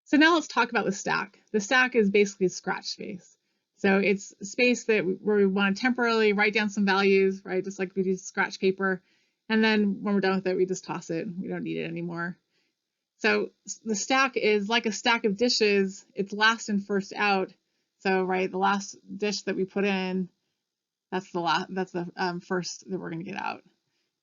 So now let's talk about the stack. The stack is basically scratch space. So it's space where we want to temporarily write down some values, right? Just like we do scratch paper. And then when we're done with it, we just toss it. We don't need it anymore. So the stack is like a stack of dishes. It's last and first out. So, right, the last dish that we put in, that's the first that we're going to get out.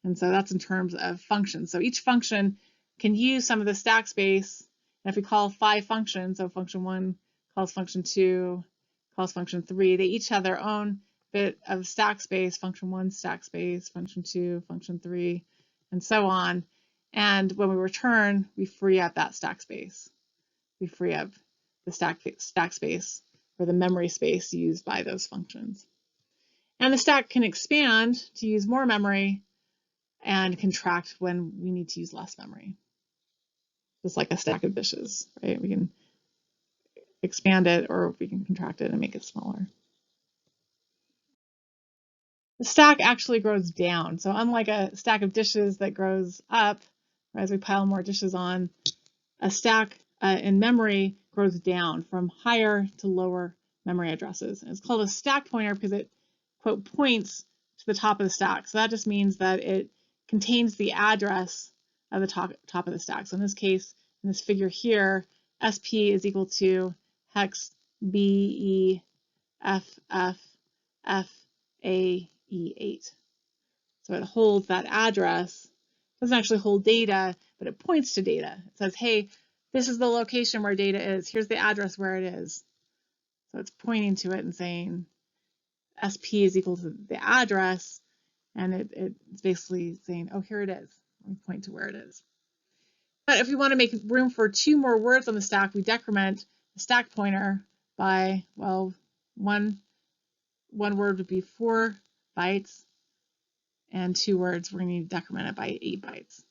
And so that's in terms of functions. So each function can use some of the stack space. And if we call 5 functions, so function 1 calls function 2, calls function 3, they each have their own bit of stack space, function 1 stack space, function 2, function 3, and so on. And when we return, we free up that stack space. We free up the stack space or the memory space used by those functions. And the stack can expand to use more memory and contract when we need to use less memory. Just like a stack of dishes, right? We can expand it or we can contract it and make it smaller. The stack actually grows down. So unlike a stack of dishes that grows up, as we pile more dishes on, a stack in memory grows down from higher to lower memory addresses. And it's called a stack pointer because it, quote, points to the top of the stack. So that just means that it contains the address of the top of the stack. So in this case, in this figure here, SP is equal to hex BEFFFAE8. So it holds that address. It doesn't actually hold data, but it points to data. It says, hey, this is the location where data is. Here's the address where it is. So it's pointing to it and saying SP is equal to the address, and it's basically saying, oh, here it is. We point to where it is. But if we want to make room for 2 more words on the stack, we decrement the stack pointer by, well, one word would be 4 bytes, and 2 words, we're going to need to decrement it by 8 bytes.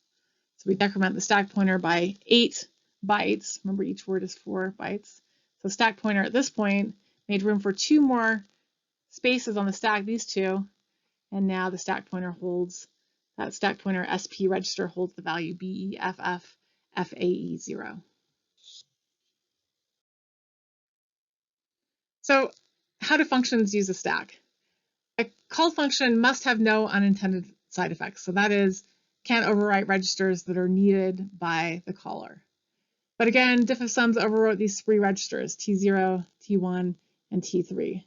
So we decrement the stack pointer by 8 bytes. Remember, each word is 4 bytes. So stack pointer at this point made room for 2 more spaces on the stack, these 2, and now the stack pointer holds, that stack pointer SP register holds the value BEFFFAE0. So how do functions use a stack? A call function must have no unintended side effects. So that is, can't overwrite registers that are needed by the caller. But again, diffofsums overwrote these 3 registers, T0, T1, and T3.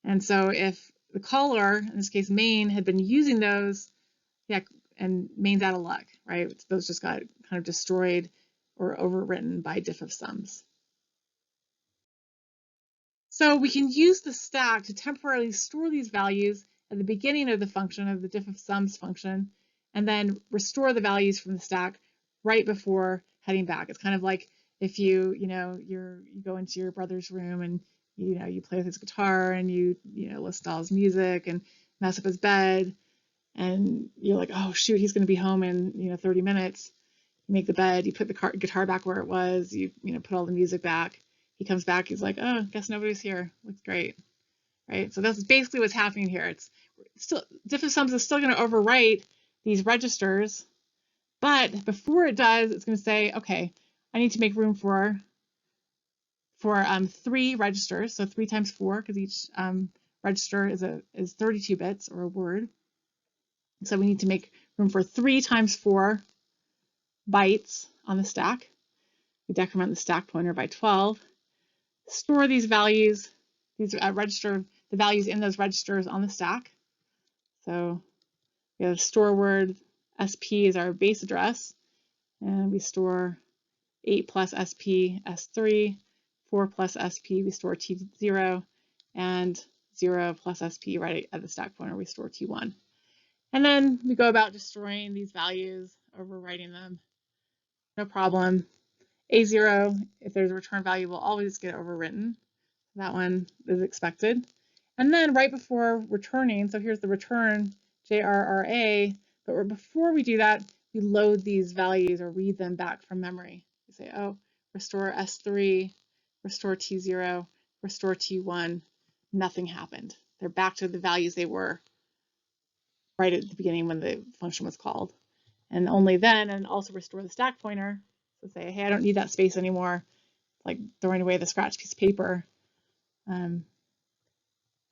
And so if the caller, in this case main, had been using those, yeah, and main's out of luck, right? Those just got kind of destroyed or overwritten by diffofsums. So we can use the stack to temporarily store these values at the beginning of the function, of the diffofsums function, and then restore the values from the stack right before heading back. It's kind of like if you go into your brother's room and you play with his guitar and you listen to all his music and mess up his bed, and you're like, oh shoot, he's going to be home in 30 minutes. You make the bed, you put the guitar back where it was, you put all the music back. He comes back, he's like, oh, guess nobody's here. Looks great, right? So that's basically what's happening here. It's still, diffofsums is still going to overwrite these registers, but before it does, it's going to say, okay, I need to make room for 3 registers, so 3 times 4, because each register is 32 bits or a word. So we need to make room for 3 times 4 bytes on the stack. We decrement the stack pointer by 12. Store these values, the values in those registers on the stack. So we have a store word, SP is our base address, and we store 8 plus SP, S3, 4 plus SP, we store T0, and 0 plus SP right at the stack pointer, we store T1. And then we go about destroying these values, overwriting them, no problem. A0, if there's a return value, will always get overwritten. That one is expected. And then right before returning, so here's the return JRRA, but before we do that, we load these values or read them back from memory. We say, oh, restore S3, restore T0, restore T1, nothing happened. They're back to the values they were right at the beginning when the function was called. And only then, and also restore the stack pointer. So say, hey, I don't need that space anymore, like throwing away the scratch piece of paper.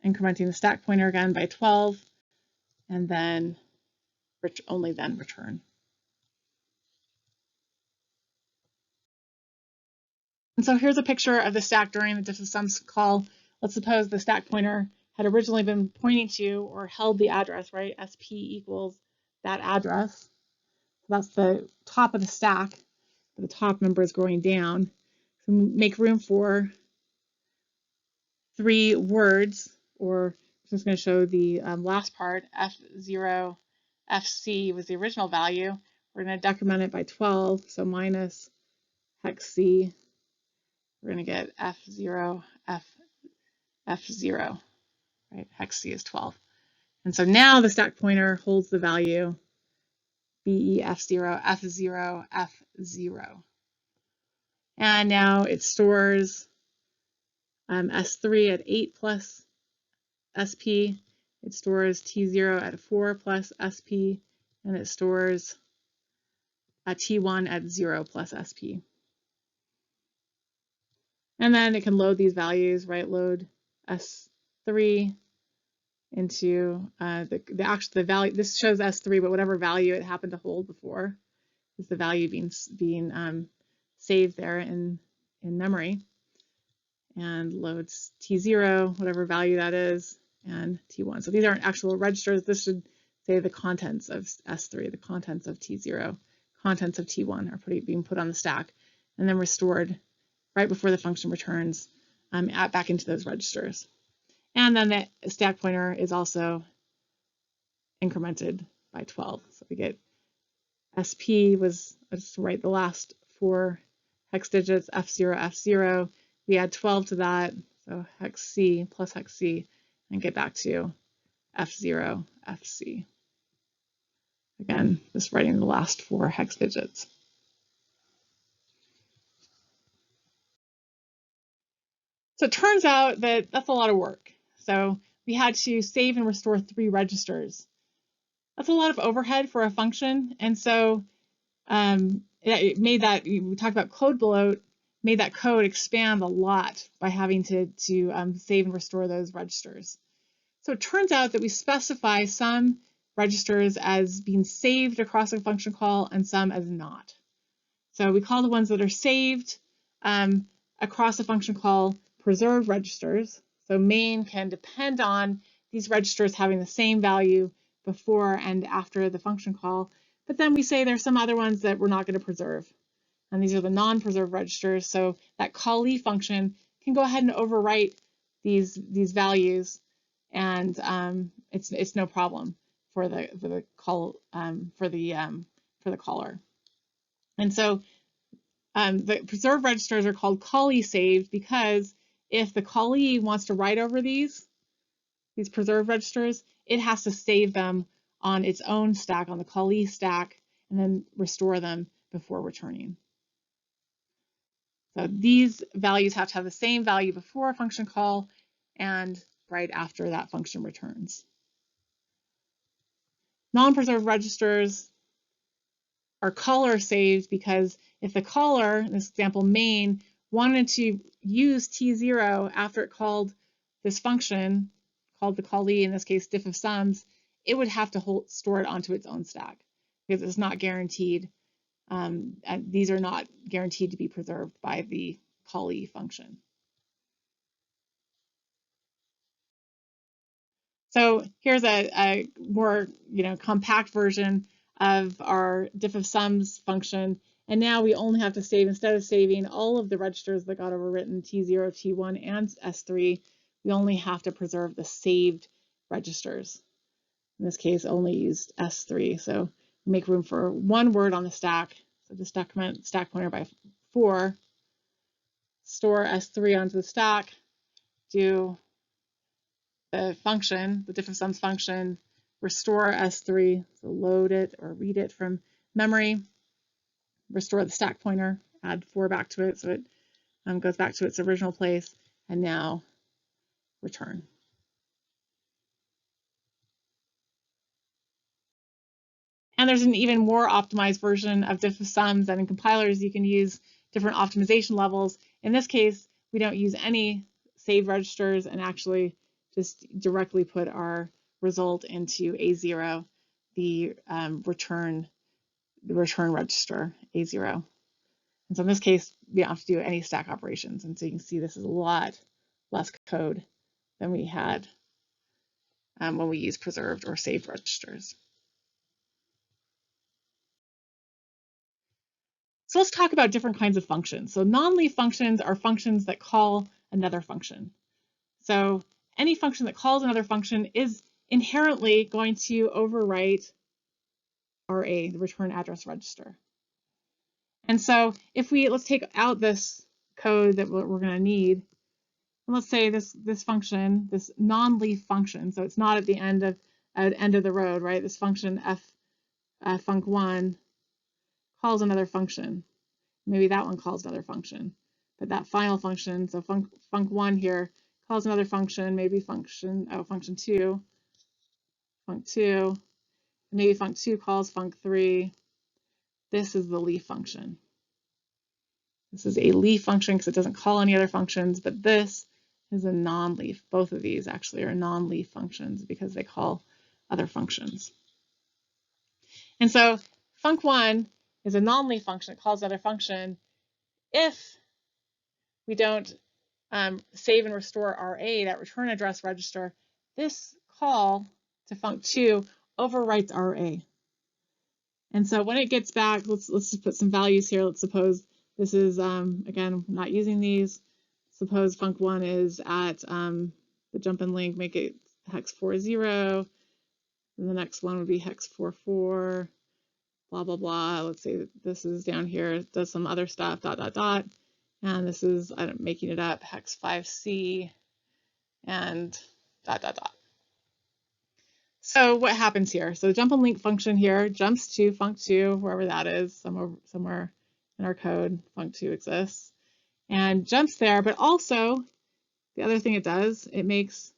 Incrementing the stack pointer again by 12, and then only then return. And so here's a picture of the stack during the diffofsums call. Let's suppose the stack pointer had originally been pointing to or held the address, right? SP equals that address. So that's the top of the stack. The top number is going down. So make room for 3 words, or I'm just going to show the last part. F0, FC was the original value. We're going to decrement it by 12, so minus hex C. We're going to get F0, F0, right? Hex C is 12. And so now the stack pointer holds the value BEF0, F0, F0. And now it stores S3 at 8 plus SP. It stores T0 at 4 plus SP. And it stores T1 at 0 plus SP. And then it can load these values, right? Load S3 into the value. This shows S3, but whatever value it happened to hold before is the value being saved there in memory, and loads T0, whatever value that is, and T1. So these aren't actual registers. This should say the contents of S3, the contents of T0, contents of T1 are being put on the stack, and then restored right before the function returns back into those registers. And then the stack pointer is also incremented by 12. So we get SP was, let's write the last 4 hex digits, F0, F0. We add 12 to that, so hex C plus hex C, and get back to F0, FC. Again, just writing the last 4 hex digits. So it turns out that that's a lot of work. So we had to save and restore 3 registers. That's a lot of overhead for a function, and so it made that, we talked about code bloat, made that code expand a lot by having to save and restore those registers. So it turns out that we specify some registers as being saved across a function call and some as not. So we call the ones that are saved across a function call preserved registers. So main can depend on these registers having the same value before and after the function call. But then we say there's some other ones that we're not going to preserve. And these are the non-preserved registers. So that callee function can go ahead and overwrite these values, and it's no problem for the caller. And so the preserved registers are called callee saved because if the callee wants to write over these preserved registers, it has to save them on its own stack, on the callee stack, and then restore them before returning. So these values have to have the same value before a function call and right after that function returns. Non-preserved registers are caller saved because if the caller, in this example main, wanted to use T0 after it called this function, called the callee, in this case diffofsums, it would have to store it onto its own stack because it's not guaranteed. And these are not guaranteed to be preserved by the callee function. So here's a more compact version of our diffofsums function. And now we only have to save, instead of saving all of the registers that got overwritten, T0, T1, and S3, we only have to preserve the saved registers. In this case, only used S3. So make room for 1 word on the stack. So just decrement stack pointer by 4, store S3 onto the stack, do the function, the diffofsums function, restore S3, so load it or read it from memory, restore the stack pointer, add 4 back to it so it goes back to its original place, and now return. And there's an even more optimized version of diffofsums, and in compilers you can use different optimization levels. In this case, we don't use any saved registers and actually just directly put our result into A0, the return register, A0. And so in this case, we don't have to do any stack operations. And so you can see this is a lot less code than we had when we use preserved or saved registers. So let's talk about different kinds of functions. So non-leaf functions are functions that call another function. So any function that calls another function is inherently going to overwrite RA, the return address register. And so if let's take out this code that we're going to need, and let's say this function, this non-leaf function, so it's not at the end of the road, right? This function func1 calls another function. Maybe that one calls another function, but that final function, so func1 here calls another function, maybe func2, maybe func2 calls func3. This is the leaf function. This is a leaf function because it doesn't call any other functions, but this is a non-leaf. Both of these actually are non-leaf functions because they call other functions. And so func1 is a non-leaf function. It calls another function if we don't save and restore RA, that return address register. This call to func2 overwrites RA. And so when it gets back, let's just put some values here. Let's suppose this is, again, not using these. Suppose func1 is at the jump and link, make it hex 40. And the next one would be hex 44, blah, blah, blah. Let's say that this is down here, does some other stuff, ... And this is, I'm making it up, hex 5C and ... So what happens here? So the jump and link function here jumps to func2, wherever that is, somewhere in our code, func2 exists, and jumps there. But also, the other thing it does, it makes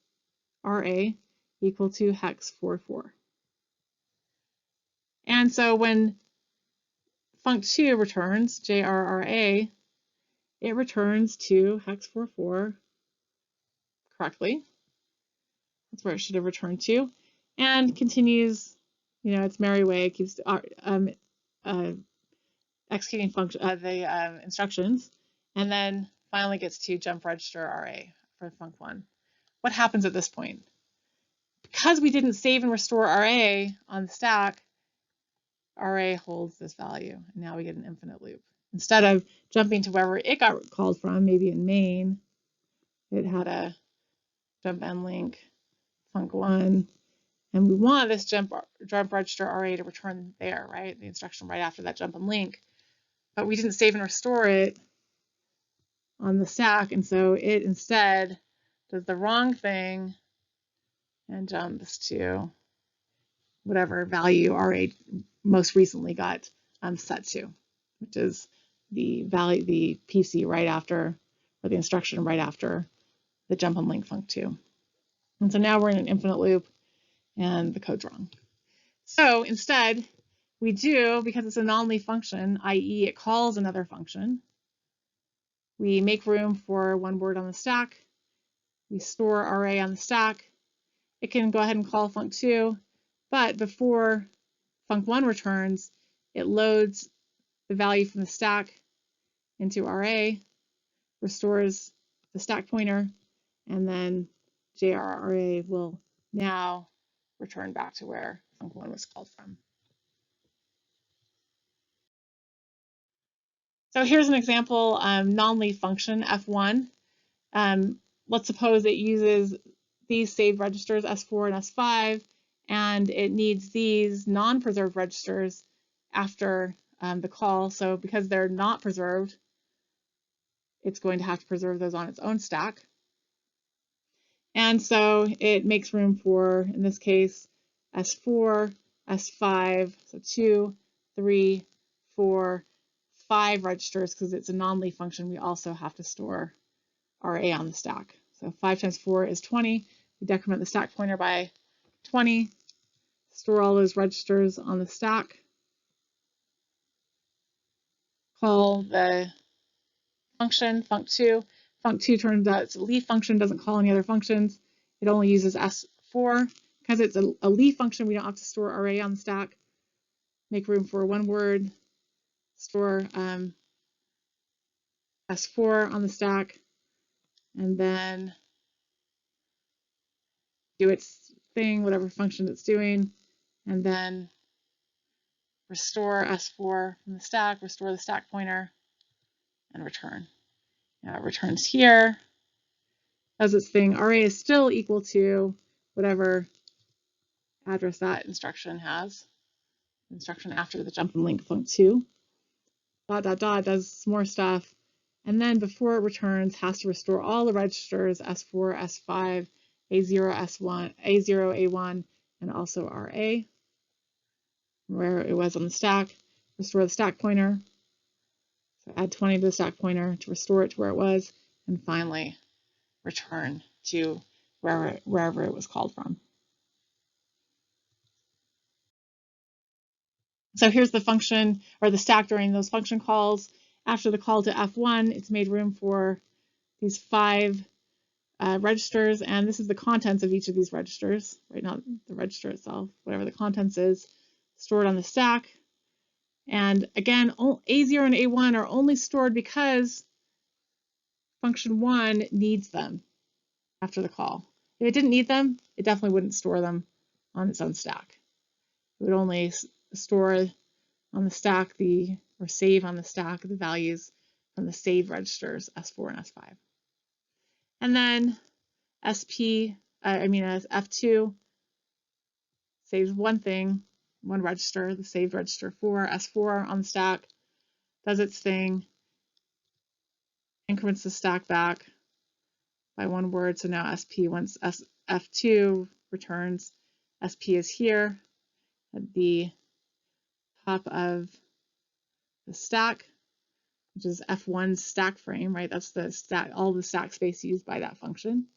RA equal to hex 44. And so when func2 returns JRRA, it returns to hex 44 correctly. That's where it should have returned to, and continues, its merry way, keeps executing the instructions, and then finally gets to jump register RA for func1. What happens at this point? Because we didn't save and restore RA on the stack, RA holds this value, and now we get an infinite loop. Instead of jumping to wherever it got called from, maybe in main, it had a jump and link func1, and we want this jump register RA to return there, right? The instruction right after that jump and link. But we didn't save and restore it on the stack, and so it instead does the wrong thing and jumps to whatever value RA most recently got set to, which is the value, the PC right after, or the instruction right after the jump and link func2. And so now we're in an infinite loop and the code's wrong. So instead, we do, because it's a non-leaf function, i.e. it calls another function, we make room for one word on the stack, we store RA on the stack, it can go ahead and call func2, but before func1 returns, it loads the value from the stack into RA, restores the stack pointer, and then JRRA will now return back to where func1 was called from. So here's an example non-leaf function, F1. Let's suppose it uses these saved registers, S4 and S5, and it needs these non-preserved registers after the call. So because they're not preserved, it's going to have to preserve those on its own stack. And so it makes room for, in this case, S4, S5, so 2, 3, 4, 5 registers, because it's a non-leaf function. We also have to store RA on the stack. So 5 times 4 is 20. We decrement the stack pointer by 20. store all those registers on the stack, call the function func2. Func2 turns out it's a leaf function, doesn't call any other functions. It only uses S4. Because it's a leaf function, we don't have to store array on the stack. Make room for one word, store S4 on the stack, and then do its thing, whatever function it's doing, and then restore S4 from the stack, restore the stack pointer, and return. Now it returns here as its thing. Array is still equal to whatever address that instruction has. Instruction after the jump and link func2. ... does some more stuff. And then before it returns, has to restore all the registers, S4, S5, A0, S1, A0, A1, and also RA, where it was on the stack. Restore the stack pointer. So add 20 to the stack pointer to restore it to where it was. And finally, return to wherever it was called from. So here's the function, or the stack during those function calls. After the call to F1, it's made room for these 5 registers, and this is the contents of each of these registers, right? Not the register itself, whatever the contents is, stored on the stack. And again, A0 and A1 are only stored because function 1 needs them after the call. If it didn't need them, it definitely wouldn't store them on its own stack. It would only store on the stack or save on the stack the values from the saved registers, S4 and S5. And then F2 saves one thing, one register, the saved register 4, S4 on the stack, does its thing, increments the stack back by one word. So now SP, once F2 returns, SP is here at the top of the stack, which is F1's stack frame, right? That's the stack, all the stack space used by that function.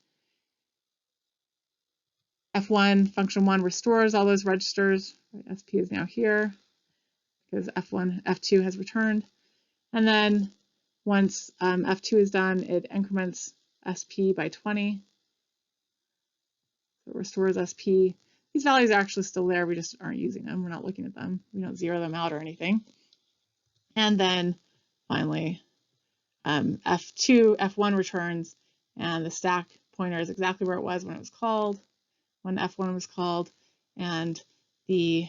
F1, function 1 restores all those registers. SP is now here because F2 has returned. And then once F2 is done, it increments SP by 20. So it restores SP. These values are actually still there. We just aren't using them. We're not looking at them. We don't zero them out or anything. And then finally, F1 returns, and the stack pointer is exactly where it was when it was called, when F1 was called, and the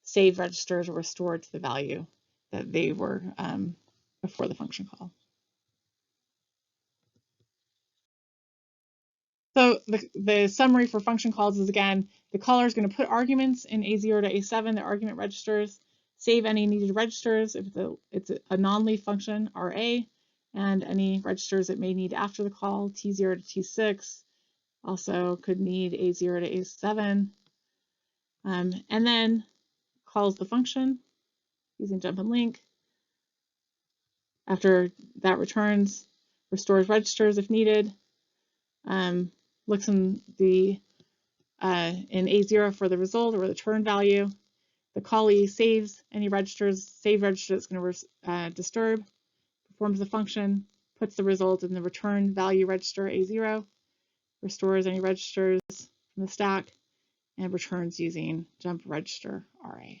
saved registers are restored to the value that they were before the function call. So the summary for function calls is, again, the caller is going to put arguments in A0 to A7, the argument registers, save any needed registers if it's a non-leaf function, RA, and any registers it may need after the call, T0 to T6, also could need A0 to A7, and then calls the function using jump and link. After that returns, restores registers if needed, looks in A0 for the result or the return value. The callee saves any registers, save register that's going to disturb, performs the function, puts the result in the return value register A0, restores any registers from the stack, and returns using jump register RA.